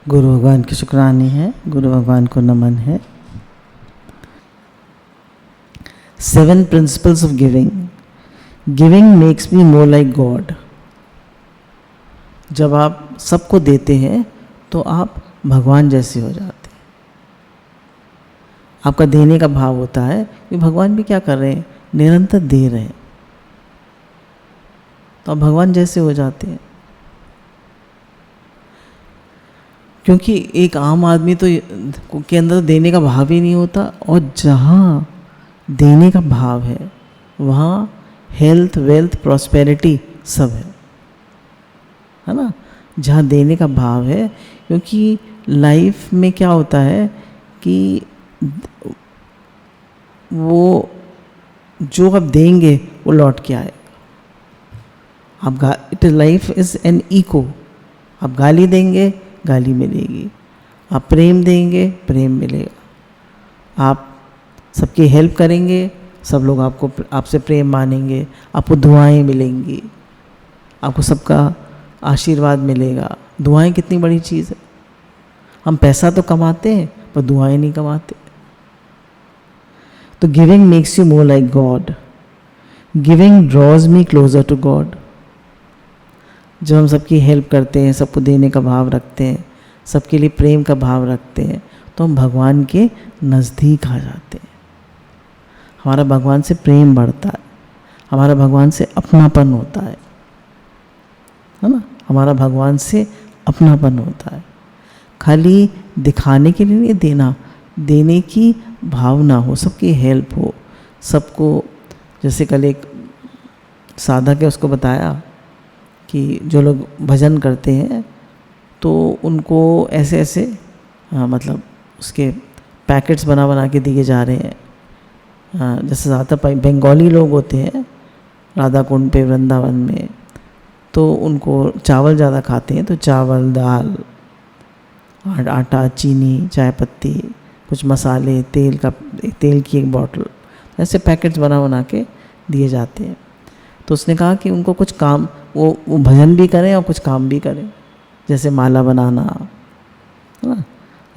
गुरु भगवान की शुक्रानी है, गुरु भगवान को नमन है। 7 principles of giving. Giving makes me more like God. जब आप सबको देते हैं तो आप भगवान जैसे हो जाते हैं। आपका देने का भाव होता है कि भगवान भी क्या कर रहे हैं, निरंतर दे रहे हैं, तो आप भगवान जैसे हो जाते हैं। क्योंकि एक आम आदमी तो के अंदर देने का भाव ही नहीं होता, और जहाँ देने का भाव है वहाँ हेल्थ, वेल्थ, प्रॉस्पेरिटी सब है ना। जहाँ देने का भाव है, क्योंकि लाइफ में क्या होता है कि वो जो आप देंगे वो लौट के आएगा। आप लाइफ इज़ एन इको। आप गाली देंगे, गाली मिलेगी। आप प्रेम देंगे, प्रेम मिलेगा। आप सबकी हेल्प करेंगे, सब लोग आपसे प्रेम मानेंगे, आपको दुआएं मिलेंगी, आपको सबका आशीर्वाद मिलेगा। दुआएं कितनी बड़ी चीज़ है। हम पैसा तो कमाते हैं पर दुआएं नहीं कमाते। तो giving makes you more like God. Giving draws me closer to God. जब हम सबकी हेल्प करते हैं, सबको देने का भाव रखते हैं, सबके लिए प्रेम का भाव रखते हैं, तो हम भगवान के नज़दीक आ जाते हैं। हमारा भगवान से प्रेम बढ़ता है, हमारा भगवान से अपनापन होता है ना। हमारा भगवान से अपनापन होता है। खाली दिखाने के लिए नहीं देना, देने की भावना हो, सबकी हेल्प हो, सबको। जैसे कल एक साधक है, उसको बताया कि जो लोग भजन करते हैं तो उनको ऐसे ऐसे मतलब उसके पैकेट्स बना बना के दिए जा रहे हैं। जैसे ज़्यादातर बंगाली लोग होते हैं राधा कुंड पे, वृंदावन में, तो उनको चावल ज़्यादा खाते हैं, तो चावल, दाल, आटा, चीनी, चाय पत्ती, कुछ मसाले, तेल की एक बॉटल, ऐसे पैकेट्स बना बना के दिए जाते हैं। तो उसने कहा कि उनको कुछ काम, वो भजन भी करें और कुछ काम भी करें। जैसे माला बनाना, है ना,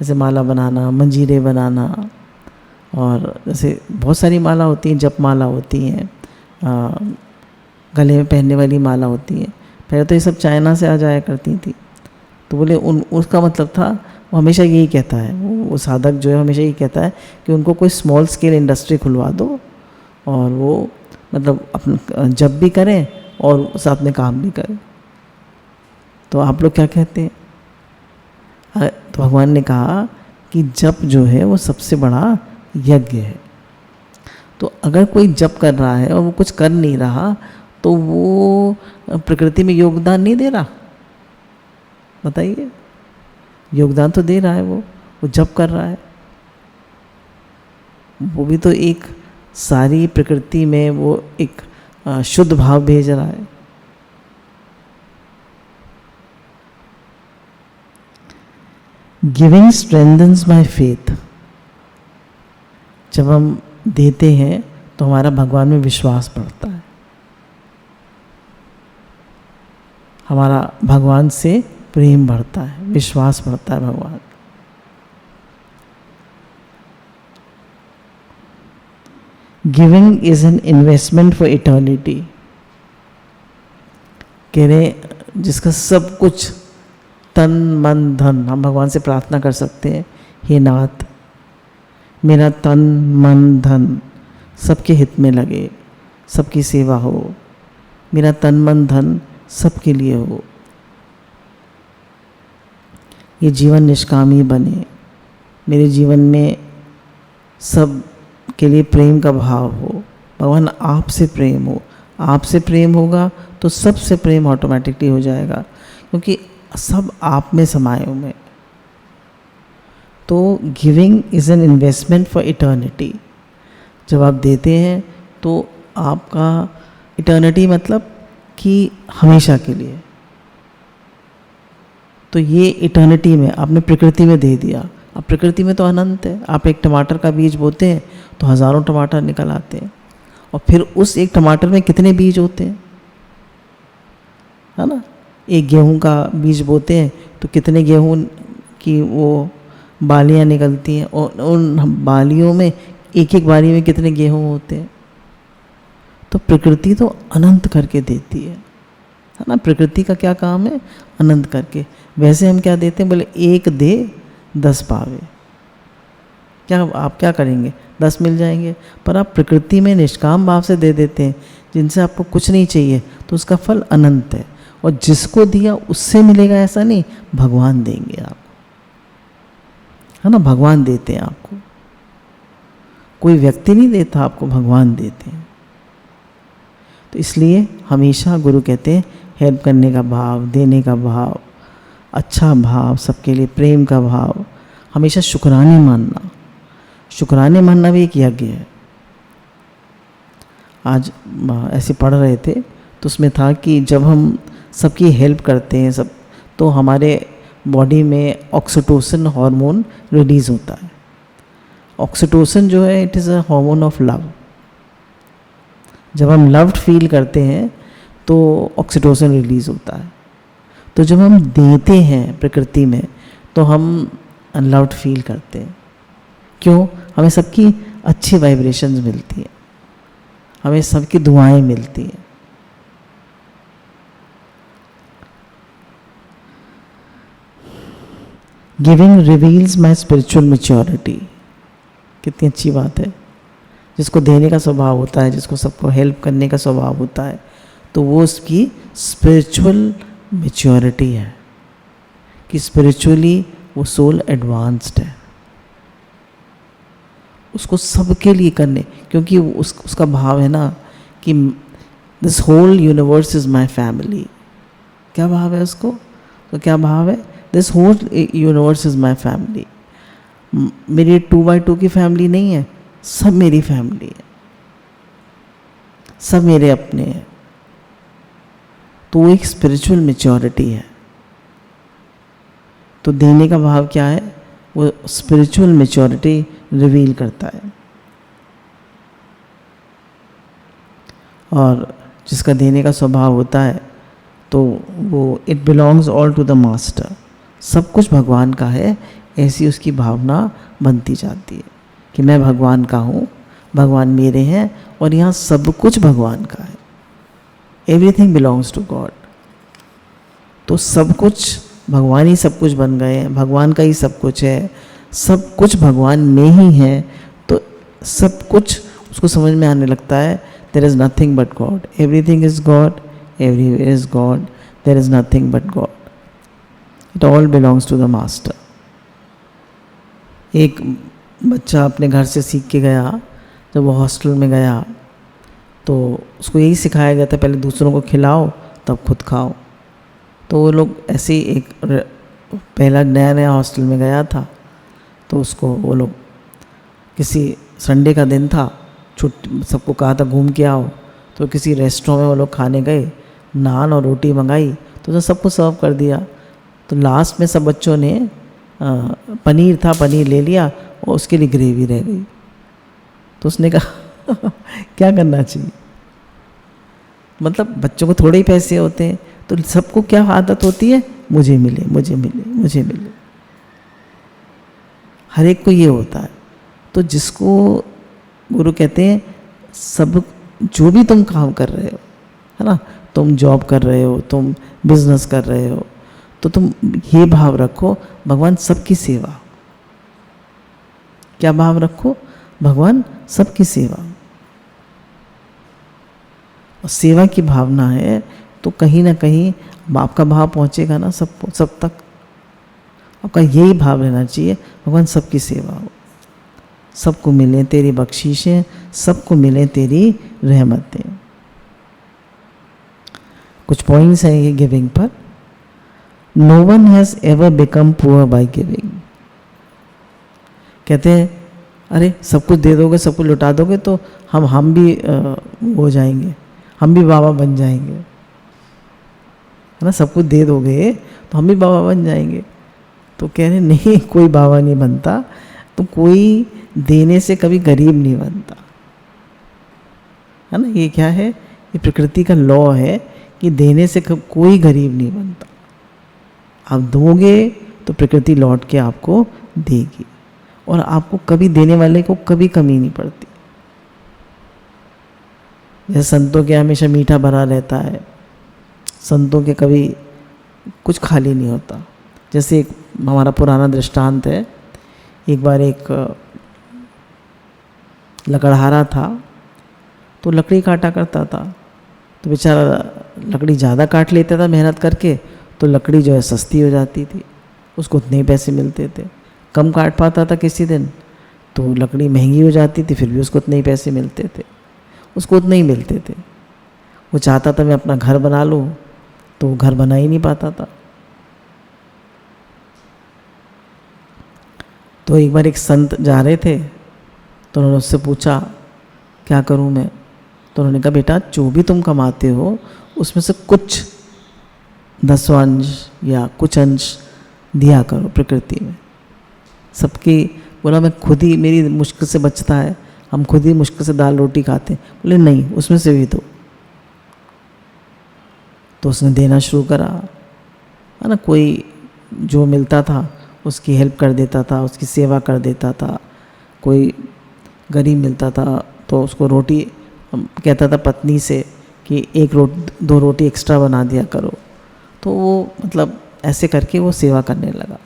जैसे माला बनाना, मंजीरे बनाना, और जैसे बहुत सारी माला होती हैं, जप माला होती हैं, गले में पहनने वाली माला होती हैं। पहले तो ये सब चाइना से आ जाया करती थी। तो बोले उसका मतलब था, वो हमेशा यही कहता है, वो साधक जो है हमेशा यही कहता है कि उनको कोई स्मॉल स्केल इंडस्ट्री खुलवा दो, और वो मतलब अपना जब भी करें और साथ में काम भी करें। तो आप लोग क्या कहते हैं? तो भगवान ने कहा कि जप जो है वो सबसे बड़ा यज्ञ है। तो अगर कोई जप कर रहा है और वो कुछ कर नहीं रहा, तो वो प्रकृति में योगदान नहीं दे रहा। बताइए, योगदान तो दे रहा है, वो जप कर रहा है, वो भी तो एक सारी प्रकृति में वो एक शुद्ध भाव भेज रहा है। Giving strengthens my faith. जब हम देते हैं तो हमारा भगवान में विश्वास बढ़ता है, हमारा भगवान से प्रेम बढ़ता है, विश्वास बढ़ता है भगवान। Giving is an investment for eternity. कह रहे जिसका सब कुछ तन मन धन, हम भगवान से प्रार्थना कर सकते हैं, हे नाथ मेरा तन मन धन सबके हित में लगे, सबकी सेवा हो, मेरा तन मन धन सबके लिए हो, ये जीवन निष्कामी बने, मेरे जीवन में सब के लिए प्रेम का भाव हो, भगवान आपसे प्रेम हो। आपसे प्रेम होगा तो सबसे प्रेम ऑटोमेटिकली हो जाएगा, क्योंकि सब आप में समाये हुए हैं। तो giving is an investment for eternity. जब आप देते हैं तो आपका इटर्निटी मतलब कि हमेशा के लिए। तो ये इटर्निटी में आपने प्रकृति में दे दिया। अब प्रकृति में तो अनंत है। आप एक टमाटर का बीज बोते हैं तो हज़ारों टमाटर निकल आते हैं, और फिर उस एक टमाटर में कितने बीज होते हैं, है ना। एक गेहूं का बीज बोते हैं तो कितने गेहूं कि वो बालियाँ निकलती हैं और उन बालियों में एक एक बाली में कितने गेहूँ होते हैं। तो प्रकृति तो अनंत करके देती है ना। प्रकृति का क्या काम है? अनंत करके। वैसे हम क्या देते हैं? बोले 1 दे 10 पावे। क्या आप क्या करेंगे? 10 मिल जाएंगे। पर आप प्रकृति में निष्काम भाव से दे देते हैं, जिनसे आपको कुछ नहीं चाहिए, तो उसका फल अनंत है। और जिसको दिया उससे मिलेगा ऐसा नहीं, भगवान देंगे आपको, है ना। भगवान देते हैं आपको, कोई व्यक्ति नहीं देता आपको, भगवान देते हैं। तो इसलिए हमेशा गुरु कहते हैं हेल्प करने का भाव, देने का भाव, अच्छा भाव, सबके लिए प्रेम का भाव, हमेशा शुक्राने मानना। शुक्राने मानना भी एक यज्ञ है। आज ऐसे पढ़ रहे थे तो उसमें था कि जब हम सबकी हेल्प करते हैं सब, तो हमारे बॉडी में ऑक्सीटोसिन हार्मोन रिलीज़ होता है। ऑक्सीटोसिन जो है, it is a hormone of love. जब हम लव्ड फील करते हैं तो ऑक्सीटोसिन रिलीज़ होता है। तो जब हम देते हैं प्रकृति में तो हम लव्ड फील करते हैं। क्यों? हमें सबकी अच्छी वाइब्रेशंस मिलती हैं, हमें सबकी दुआएं मिलती हैं। Giving reveals my spiritual maturity. कितनी अच्छी बात है। जिसको देने का स्वभाव होता है, जिसको सबको हेल्प करने का स्वभाव होता है, तो वो उसकी स्पिरिचुअल मैच्योरिटी है कि स्पिरिचुअली वो सोल एडवांस्ड है। उसको सबके लिए करने, क्योंकि उसका भाव है ना कि this whole universe is my family. क्या भाव है उसको? तो क्या भाव है? This whole universe is my family. मेरी 2x2 की फैमिली नहीं है, सब मेरी फैमिली है, सब मेरे अपने हैं। तो वो एक स्पिरिचुअल मैच्योरिटी है। तो देने का भाव क्या है? वो स्पिरिचुअल मैच्योरिटी रिवील करता है। और जिसका देने का स्वभाव होता है तो वो it belongs all to the master. सब कुछ भगवान का है, ऐसी उसकी भावना बनती जाती है कि मैं भगवान का हूँ, भगवान मेरे हैं और यहाँ सब कुछ भगवान का है। Everything belongs to God. तो सब कुछ भगवान ही सब कुछ बन गए हैं, भगवान का ही सब कुछ है, सब कुछ भगवान में ही है। तो सब कुछ उसको समझ में आने लगता है, there is nothing but God, everything is God, everywhere is God, there is nothing but God, it all belongs to the master. एक बच्चा अपने घर से सीख के गया, जब वो हॉस्टल में गया तो उसको यही सिखाया गया था, पहले दूसरों को खिलाओ तब खुद खाओ। तो वो लोग ऐसे ही, एक पहला नया नया हॉस्टल में गया था, तो उसको वो लोग किसी संडे का दिन था, छुट्टी, सबको कहा था घूम के आओ, तो किसी रेस्टोरेंट में वो लोग खाने गए, नान और रोटी मंगाई, तो उसने सबको सर्व कर दिया। तो लास्ट में सब बच्चों ने पनीर था, पनीर ले लिया और उसके लिए ग्रेवी रह गई। तो उसने कहा क्या करना चाहिए? मतलब बच्चों को थोड़े ही पैसे होते हैं, तो सबको क्या आदत होती है? मुझे मिले, मुझे मिले, मुझे मिले। हर एक को ये होता है। तो जिसको गुरु कहते हैं, सब जो भी तुम काम कर रहे हो, है ना, तुम जॉब कर रहे हो, तुम बिजनेस कर रहे हो, तो तुम ये भाव रखो, भगवान सबकी सेवा। क्या भाव रखो? भगवान सबकी सेवा। और सेवा की भावना है तो कहीं ना कहीं आपका भाव पहुंचेगा ना सब तक। आपका यही भाव रहना चाहिए, भगवान सबकी सेवा हो, सबको मिले तेरी बख्शीशें, सबको मिले तेरी रहमतें। कुछ पॉइंट्स हैं ये गिविंग पर। No one has ever become poor by giving. कहते हैं अरे सब कुछ दे दोगे, सब कुछ लुटा दोगे तो हम भी हो जाएंगे, हम भी बाबा बन जाएंगे, है ना। सब कुछ दे दोगे तो हम भी बाबा बन जाएंगे। तो कह रहे नहीं, कोई बाबा नहीं बनता, तो कोई देने से कभी गरीब नहीं बनता, है ना। ये क्या है? ये प्रकृति का लॉ है कि देने से कोई गरीब नहीं बनता। आप दोगे तो प्रकृति लौट के आपको देगी, और आपको कभी देने वाले को कभी कमी नहीं पड़ती। जैसे संतों के हमेशा मीठा भरा रहता है, संतों के कभी कुछ खाली नहीं होता। जैसे एक हमारा पुराना दृष्टांत है, एक बार एक लकड़हारा था, तो लकड़ी काटा करता था, तो बेचारा लकड़ी ज़्यादा काट लेता था मेहनत करके, तो लकड़ी जो है सस्ती हो जाती थी, उसको उतने ही पैसे मिलते थे। कम काट पाता था किसी दिन, तो लकड़ी महंगी हो जाती थी, फिर भी उसको उतने ही पैसे मिलते थे, उसको उतने ही मिलते थे। वो चाहता था मैं अपना घर बना लूँ, तो वो घर बना ही नहीं पाता था। तो एक बार एक संत जा रहे थे, तो उन्होंने उससे पूछा क्या करूं मैं? तो उन्होंने कहा बेटा, जो भी तुम कमाते हो उसमें से कुछ 10वां या कुछ अंश दिया करो प्रकृति में। सबकी बोला मैं खुद ही, मेरी मुश्किल से बचता है, हम खुद ही मुश्किल से दाल रोटी खाते हैं। बोले नहीं, उसमें से भी दो। तो उसने देना शुरू करा, है ना। कोई जो मिलता था उसकी हेल्प कर देता था, उसकी सेवा कर देता था। कोई गरीब मिलता था तो उसको रोटी कहता था पत्नी से कि 2 रोटी एक्स्ट्रा बना दिया करो। तो वो मतलब ऐसे करके वो सेवा करने लगा।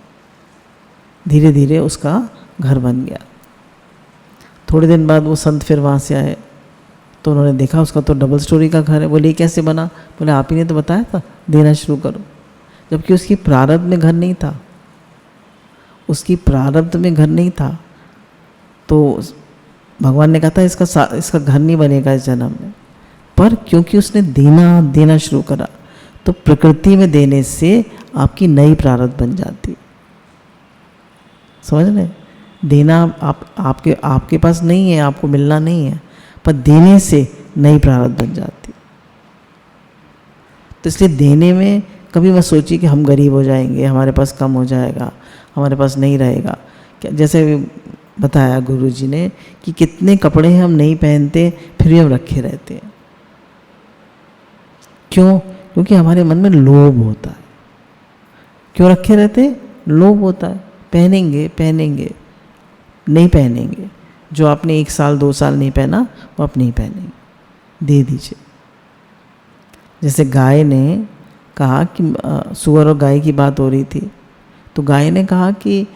धीरे धीरे उसका घर बन गया। थोड़े दिन बाद वो संत फिर वहाँ से आए, तो उन्होंने देखा उसका तो डबल स्टोरी का घर है। बोले ये कैसे बना? बोले आप ही ने तो बताया था देना शुरू करो। जबकि उसकी प्रारब्ध में घर नहीं था, उसकी प्रारब्ध में घर नहीं था। तो भगवान ने कहा था इसका घर नहीं बनेगा इस जन्म में, पर क्योंकि उसने देना शुरू करा, तो प्रकृति में देने से आपकी नई प्रारब्ध बन जाती। समझ रहे? देना आपके पास नहीं है, आपको मिलना नहीं है, पर देने से नई प्रारब्ध बन जाती। तो इसलिए देने में कभी मत सोचिए कि हम गरीब हो जाएंगे, हमारे पास कम हो जाएगा, हमारे पास नहीं रहेगा। जैसे बताया गुरुजी ने कि कितने कपड़े हम नहीं पहनते फिर भी हम रखे रहते हैं। क्यों? क्योंकि हमारे मन में लोभ होता है। क्यों रखे रहते? लोभ होता है। पहनेंगे नहीं पहनेंगे, जो आपने 1 साल 2 साल नहीं पहना वो आप नहीं पहनेंगे, दे दीजिए। जैसे गाय ने कहा कि सुअर और गाय की बात हो रही थी, तो गाय ने कहा कि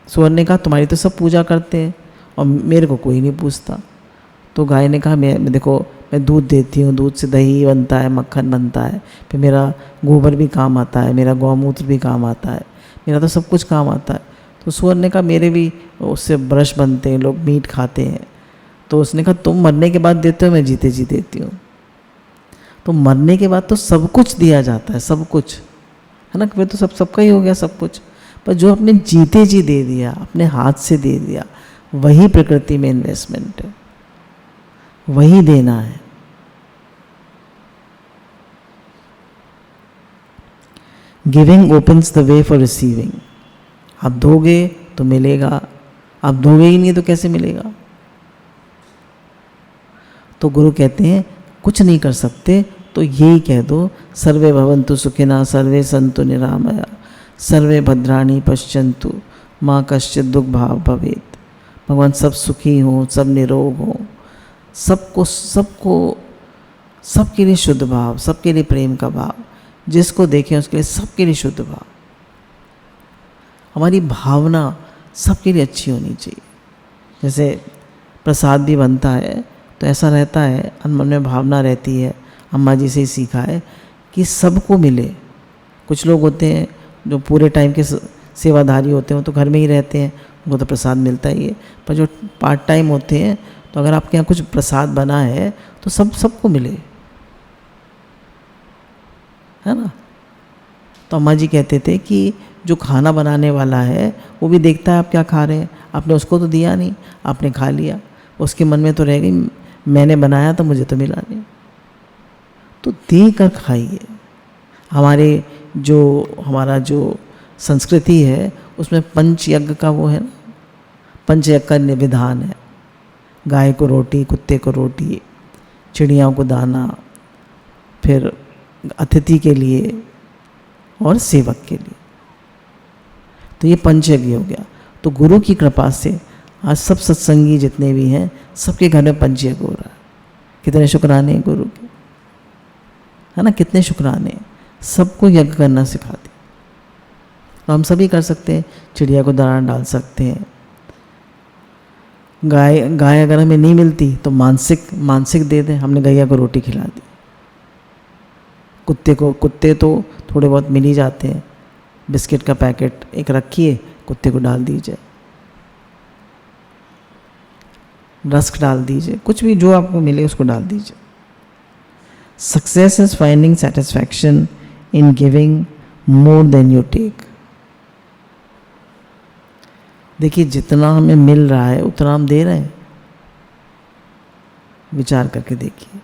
सुअर ने कहा तुम्हारी तो सब पूजा करते हैं और मेरे को कोई नहीं पूछता। तो गाय ने कहा मैं देखो, मैं दूध देती हूँ, दूध से दही बनता है, मक्खन बनता है, फिर मेरा गोबर भी काम आता है, मेरा गौमूत्र भी काम आता है, मेरा तो सब कुछ काम आता है। तो सुअर ने कहा मेरे भी उससे ब्रश बनते हैं, लोग मीट खाते हैं। तो उसने कहा तुम मरने के बाद देते हो, मैं जीते जी देती हूँ। तो मरने के बाद तो सब कुछ दिया जाता है, सब कुछ, है ना। फिर तो सबका ही हो गया सब कुछ। पर जो आपने जीते जी दे दिया, अपने हाथ से दे दिया, वही प्रकृति में इन्वेस्टमेंट है, वही देना है। Giving opens the way for receiving. आप दोगे तो मिलेगा, आप दोगे ही नहीं तो कैसे मिलेगा? तो गुरु कहते हैं कुछ नहीं कर सकते तो यही कह दो, सर्वे भवन्तु सुखिनः, सर्वे सन्तु निरामया, सर्वे भद्राणि पश्यन्तु, माँ कश्चित् दुख भाव भवेत्। भगवान सब सुखी हों, सब निरोग हों, सबके लिए शुद्ध भाव, सबके लिए प्रेम का भाव, जिसको देखें उसके लिए सबके लिए शुद्ध भाव। हमारी भावना सबके लिए अच्छी होनी चाहिए। जैसे प्रसाद भी बनता है तो ऐसा रहता है, मन में भावना रहती है, अम्मा जी से ही सीखा है कि सबको मिले। कुछ लोग होते हैं जो पूरे टाइम के सेवाधारी होते हैं, तो घर में ही रहते हैं, उनको तो प्रसाद मिलता ही है। पर जो पार्ट टाइम होते हैं, तो अगर आपके यहाँ कुछ प्रसाद बना है तो सबको मिले, है ना। तो अम्मा जी कहते थे कि जो खाना बनाने वाला है वो भी देखता है आप क्या खा रहे हैं। आपने उसको तो दिया नहीं, आपने खा लिया, उसके मन में तो रह गई मैंने बनाया तो मुझे तो मिला नहीं। तो दे कर खाइए। हमारा जो संस्कृति है उसमें पंचयज्ञ का वो है ना, पंचयज्ञ का विधान है। गाय को रोटी, कुत्ते को रोटी, चिड़ियाओं को दाना, फिर अतिथि के लिए और सेवक के लिए। तो ये पंचयज्ञ हो गया। तो गुरु की कृपा से आज सब सत्संगी जितने भी हैं सबके घर में पंचयज्ञ हो रहा है। कितने शुक्राने हैं गुरु के, है ना, कितने शुक्राने। सबको यज्ञ करना सिखा दिया। तो हम सभी कर सकते हैं, चिड़िया को दाना डाल सकते हैं। गाय अगर हमें नहीं मिलती तो मानसिक दे दें, हमने गैया को रोटी खिला दी। कुत्ते तो थोड़े बहुत मिल ही जाते हैं, बिस्किट का पैकेट एक रखिए, कुत्ते को डाल दीजिए, रस्क डाल दीजिए, कुछ भी जो आपको मिले उसको डाल दीजिए। Success is finding satisfaction in giving more than you take. देखिए, जितना हमें मिल रहा है उतना हम दे रहे हैं। विचार करके देखिए,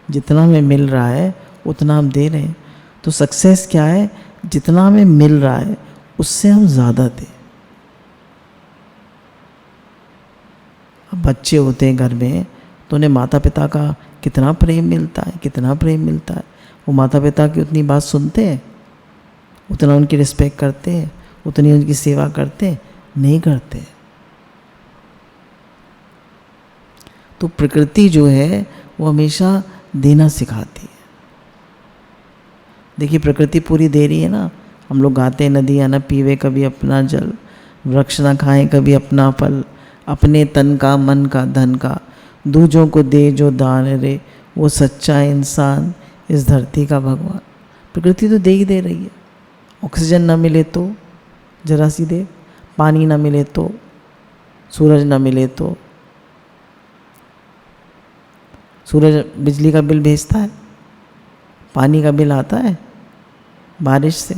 जितना हमें मिल रहा है उतना हम दे रहे हैं। तो सक्सेस क्या है? जितना हमें मिल रहा है उससे हम ज़्यादा दें। अब बच्चे होते हैं घर में तो उन्हें माता पिता का कितना प्रेम मिलता है, कितना प्रेम मिलता है। वो माता पिता की उतनी बात सुनते हैं, उतना उनकी रिस्पेक्ट करते हैं, उतनी उनकी सेवा करते हैं? नहीं करते। तो प्रकृति जो है वो हमेशा देना सिखाती है। देखिए, प्रकृति पूरी दे रही है ना। हम लोग गाते हैं, नदियाँ न पीवे कभी अपना जल, वृक्ष न खाएं कभी अपना फल, अपने तन का मन का धन का, दूजों को दे जो दान रे, वो सच्चा इंसान इस धरती का भगवान। प्रकृति तो दे ही दे रही है। ऑक्सीजन ना मिले तो जरा सी दे, पानी ना मिले तो, सूरज ना मिले तो। सूरज बिजली का बिल भेजता है, पानी का बिल आता है बारिश से।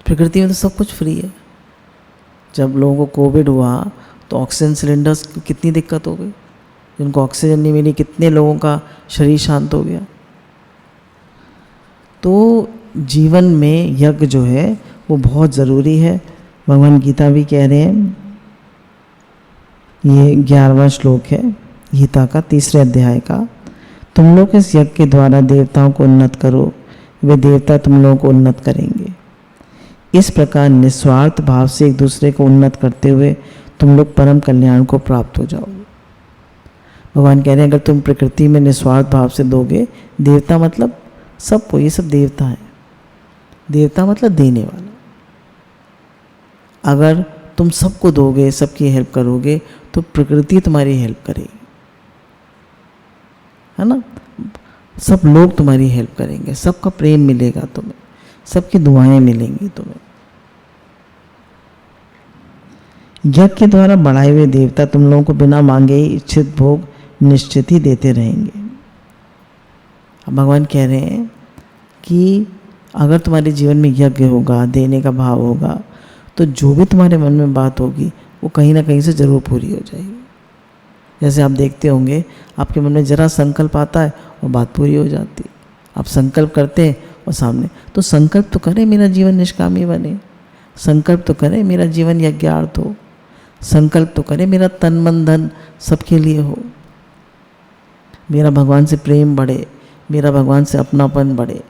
प्रकृति में तो सब कुछ फ्री है। जब लोगों को कोविड हुआ तो ऑक्सीजन सिलेंडर्स की कितनी दिक्कत हो गई, जिनको ऑक्सीजन नहीं मिली कितने लोगों का शरीर शांत हो गया। तो जीवन में यज्ञ जो है वो बहुत ज़रूरी है। भगवान गीता भी कह रहे हैं, ये 11वां श्लोक है गीता का 3 अध्याय का, तुम लोग इस यज्ञ के द्वारा देवताओं को उन्नत करो, वे देवता तुम लोगों को उन्नत करेंगे। इस प्रकार निस्वार्थ भाव से एक दूसरे को उन्नत करते हुए तुम लोग परम कल्याण को प्राप्त हो जाओगे। भगवान कह रहे हैं, अगर तुम प्रकृति में निस्वार्थ भाव से दोगे, देवता मतलब सबको, ये सब देवता है। देवता मतलब देने वाला। अगर तुम सबको दोगे, सबकी हेल्प करोगे, तो प्रकृति तुम्हारी हेल्प करेगी, है ना। सब लोग तुम्हारी हेल्प करेंगे, सबका प्रेम मिलेगा तुम्हें, सबकी दुआएं मिलेंगी तुम्हें। यज्ञ के द्वारा बढ़ाए हुए देवता तुम लोगों को बिना मांगे ही इच्छित भोग निश्चित ही देते रहेंगे। अब भगवान कह रहे हैं कि अगर तुम्हारे जीवन में यज्ञ होगा, देने का भाव होगा, तो जो भी तुम्हारे मन में बात होगी वो कहीं ना कहीं से ज़रूर पूरी हो जाएगी। जैसे आप देखते होंगे, आपके मन में जरा संकल्प आता है वो बात पूरी हो जाती है। आप संकल्प करते हैं और सामने, तो संकल्प तो करें मेरा जीवन निष्कामी बने, संकल्प तो करें मेरा जीवन यज्ञार्थ हो, संकल्प तो करें मेरा तन मन धन सबके लिए हो, मेरा भगवान से प्रेम बढ़े, मेरा भगवान से अपनापन बढ़े,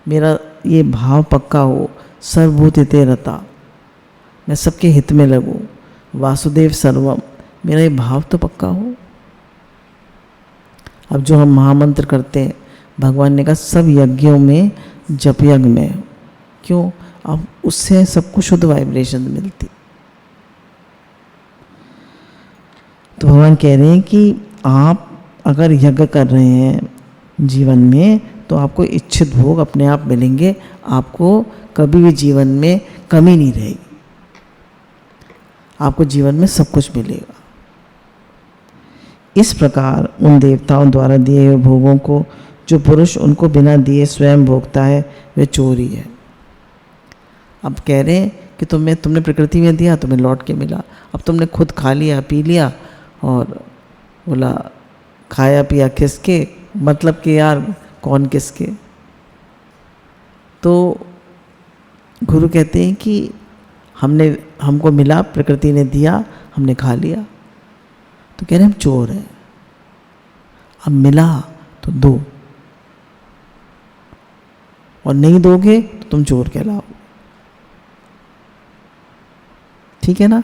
मेरा ये भाव पक्का हो, सर्वभूतिते रता, मैं सबके हित में लगूं, वासुदेव सर्वम, मेरा ये भाव तो पक्का हो। अब जो हम महामंत्र करते हैं, भगवान ने कहा सब यज्ञों में जप यज्ञ में हो। क्यों? अब उससे सबको शुद्ध वाइब्रेशन मिलती। तो भगवान कह रहे हैं कि आप अगर यज्ञ कर रहे हैं जीवन में, तो आपको इच्छित भोग अपने आप मिलेंगे, आपको कभी भी जीवन में कमी नहीं रहेगी, आपको जीवन में सब कुछ मिलेगा। इस प्रकार उन देवताओं द्वारा दिए हुए भोगों को जो पुरुष उनको बिना दिए स्वयं भोगता है, वह चोरी है। अब कह रहे हैं कि तुमने प्रकृति में दिया, तुम्हें लौट के मिला। अब तुमने खुद खा लिया, पी लिया और बोला खाया पिया किसके, मतलब कि यार कौन किसके। तो गुरु कहते हैं कि हमको मिला, प्रकृति ने दिया, हमने खा लिया, तो कह रहे हम चोर हैं। अब मिला तो दो, और नहीं दोगे तो तुम चोर कहलाओगे। ठीक है ना।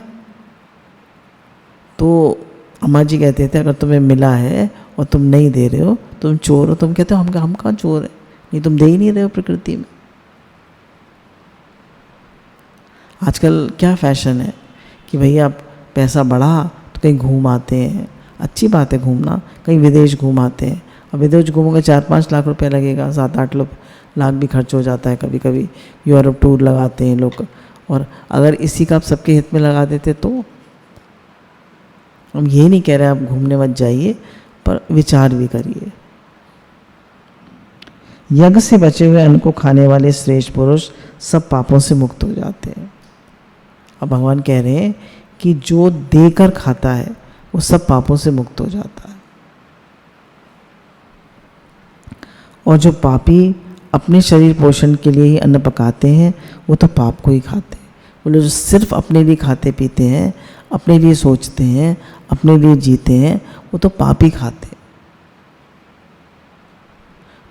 तो अम्मा जी कहते थे अगर तुम्हें मिला है और तुम नहीं दे रहे हो तुम चोर हो। तुम कहते हो हम कहाँ चोर है, नहीं तुम दे ही नहीं रहे हो प्रकृति में। आजकल क्या फैशन है कि भैया आप पैसा बढ़ा तो कहीं घूम आते हैं, अच्छी बात है घूमना, कहीं विदेश घूम आते हैं। अब विदेश घूमोगे 4-5 लाख रुपए लगेगा, 7-8 लाख भी खर्च हो जाता है कभी कभी। यूरोप टूर लगाते हैं लोग, और अगर इसी का आप सबके हित में लगा देते तो। हम ये नहीं कह रहे आप घूमने मत जाइए, पर विचार भी करिए। यज्ञ से बचे हुए अन्न को खाने वाले श्रेष्ठ पुरुष सब पापों से मुक्त हो जाते हैं। अब भगवान कह रहे हैं कि जो देकर खाता है वो सब पापों से मुक्त हो जाता है, और जो पापी अपने शरीर पोषण के लिए ही अन्न पकाते हैं वो तो पाप को ही खाते हैं। बोले जो सिर्फ अपने लिए खाते पीते हैं, अपने लिए सोचते हैं, अपने लिए जीते हैं, वो तो पाप ही खाते हैं।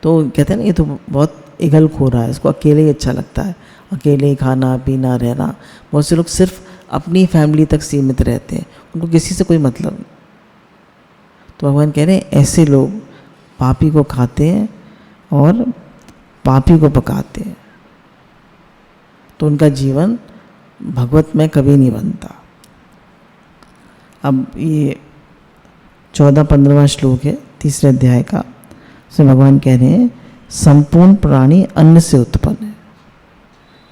तो कहते हैं ना ये तो बहुत इगल खो रहा है, इसको अकेले ही अच्छा लगता है, अकेले ही खाना पीना रहना। बहुत से लोग सिर्फ अपनी फैमिली तक सीमित रहते हैं, उनको किसी से कोई मतलब नहीं। तो भगवान कह रहे हैं ऐसे लोग पापी को खाते हैं और पापी को पकाते हैं, तो उनका जीवन भगवत में कभी नहीं बनता। अब ये 14-15वां श्लोक है 3 अध्याय का। उसमें भगवान कह रहे हैं संपूर्ण प्राणी अन्न से उत्पन्न है।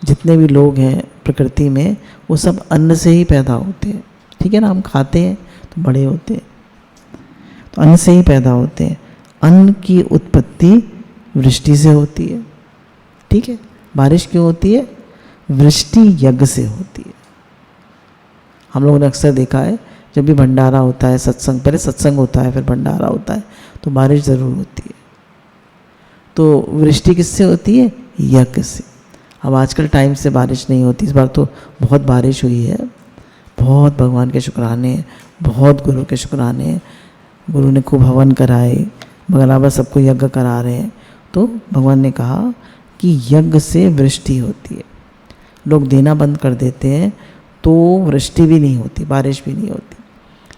जितने भी लोग हैं प्रकृति में वो सब अन्न से ही पैदा होते हैं। ठीक है ना, हम खाते हैं तो बड़े होते हैं, तो अन्न से ही पैदा होते हैं। अन्न की उत्पत्ति वृष्टि से होती है। ठीक है, बारिश क्यों होती है? वृष्टि यज्ञ से होती है। हम लोगों ने अक्सर देखा है जब भी भंडारा होता है, सत्संग, पहले सत्संग होता है फिर भंडारा होता है, तो बारिश ज़रूर होती है। तो वृष्टि किससे होती है? यज्ञ से। अब आजकल टाइम से बारिश नहीं होती, इस बार तो बहुत बारिश हुई है, बहुत भगवान के शुक्राने, बहुत गुरु के शुक्राने। गुरु ने खूब हवन कराए, बराबर सबको यज्ञ करा रहे हैं। तो भगवान ने कहा कि यज्ञ से वृष्टि होती है। लोग देना बंद कर देते हैं तो वृष्टि भी नहीं होती, बारिश भी नहीं होती।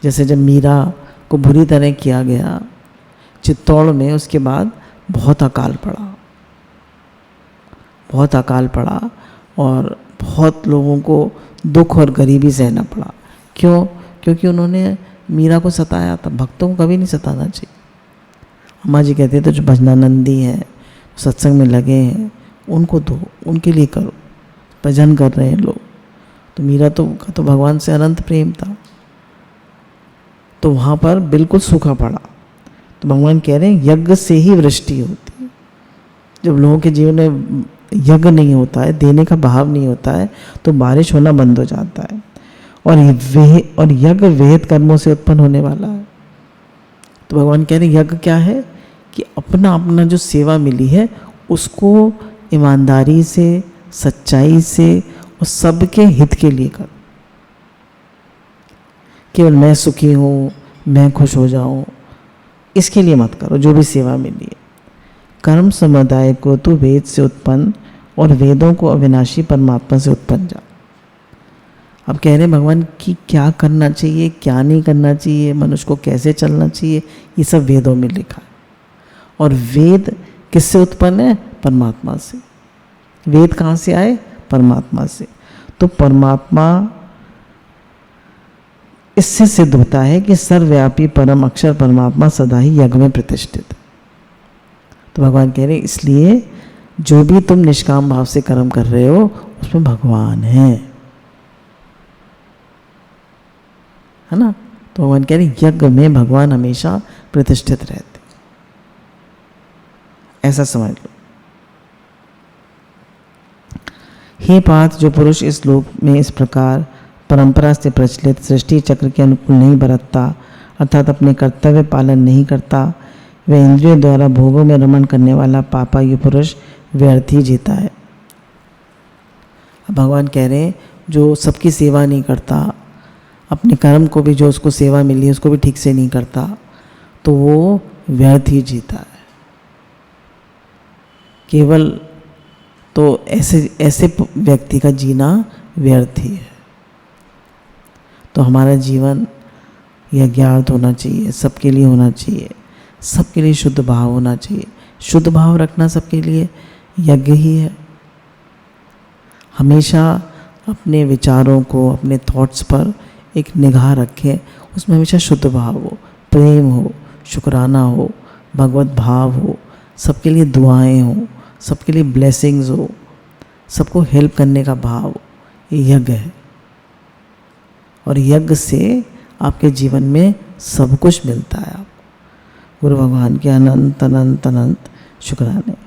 जैसे जब मीरा को बुरी तरह किया गया चित्तौड़ में, उसके बाद बहुत अकाल पड़ा, बहुत अकाल पड़ा और बहुत लोगों को दुख और गरीबी सहना पड़ा। क्यों? क्योंकि उन्होंने मीरा को सताया था। भक्तों को कभी नहीं सताना चाहिए। अम्मा जी कहते थे जो भजनानंदी हैं, सत्संग में लगे हैं, उनको दो, उनके लिए करो। भजन कर रहे हैं लोग, तो मीरा तो भगवान से अनंत प्रेम था, तो वहाँ पर बिल्कुल सूखा पड़ा। तो भगवान कह रहे हैं यज्ञ से ही वृष्टि होती है। जब लोगों के जीवन में यज्ञ नहीं होता है, देने का भाव नहीं होता है, तो बारिश होना बंद हो जाता है। और यज्ञ वेद कर्मों से उत्पन्न होने वाला है। तो भगवान कह रहे हैं यज्ञ क्या है कि अपना अपना जो सेवा मिली है उसको ईमानदारी से, सच्चाई से और सबके हित के लिए करो। केवल मैं सुखी हूँ, मैं खुश हो जाऊँ, इसके लिए मत करो। जो भी सेवा मिली है, कर्म समुदाय को तो वेद से उत्पन्न और वेदों को अविनाशी परमात्मा से उत्पन्न जा। अब कह रहे हैं भगवान कि क्या करना चाहिए, क्या नहीं करना चाहिए, मनुष्य को कैसे चलना चाहिए, ये सब वेदों में लिखा है। और वेद किससे उत्पन्न है? परमात्मा से। वेद कहाँ से आए? परमात्मा से। तो परमात्मा, इससे सिद्ध होता है कि सर्वव्यापी परम अक्षर परमात्मा सदा ही यज्ञ में प्रतिष्ठित है। तो भगवान कह रहे हैं इसलिए जो भी तुम निष्काम भाव से कर्म कर रहे हो उसमें भगवान है ना। तो भगवान कह रहे हैं यज्ञ में भगवान हमेशा प्रतिष्ठित रहते, ऐसा समझ लो। हे पार्थ, जो पुरुष इस लोक में इस प्रकार परंपरा से प्रचलित सृष्टि चक्र के अनुकूल नहीं बरतता, अर्थात अपने कर्तव्य पालन नहीं करता, वह इंद्रियों द्वारा भोगों में रमण करने वाला पापा ये पुरुष व्यर्थ ही जीता है। अब भगवान कह रहे हैं जो सबकी सेवा नहीं करता, अपने कर्म को भी, जो उसको सेवा मिली है उसको भी ठीक से नहीं करता, तो वो व्यर्थ ही जीता है। केवल तो ऐसे व्यक्ति का जीना व्यर्थ ही है। तो हमारा जीवन यज्ञार्थ होना चाहिए, सबके लिए होना चाहिए, सबके लिए शुद्ध भाव होना चाहिए। शुद्ध भाव रखना सबके लिए यज्ञ ही है। हमेशा अपने विचारों को, अपने थॉट्स पर एक निगाह रखें, उसमें हमेशा शुद्ध भाव हो, प्रेम हो, शुक्राना हो, भगवत भाव हो, सबके लिए दुआएं हो, सबके लिए ब्लेसिंग्स हो, सबको हेल्प करने का भाव हो। ये यज्ञ है और यज्ञ से आपके जीवन में सब कुछ मिलता है। आप गुरु भगवान के अनंत अनंत अनंत शुक्राने।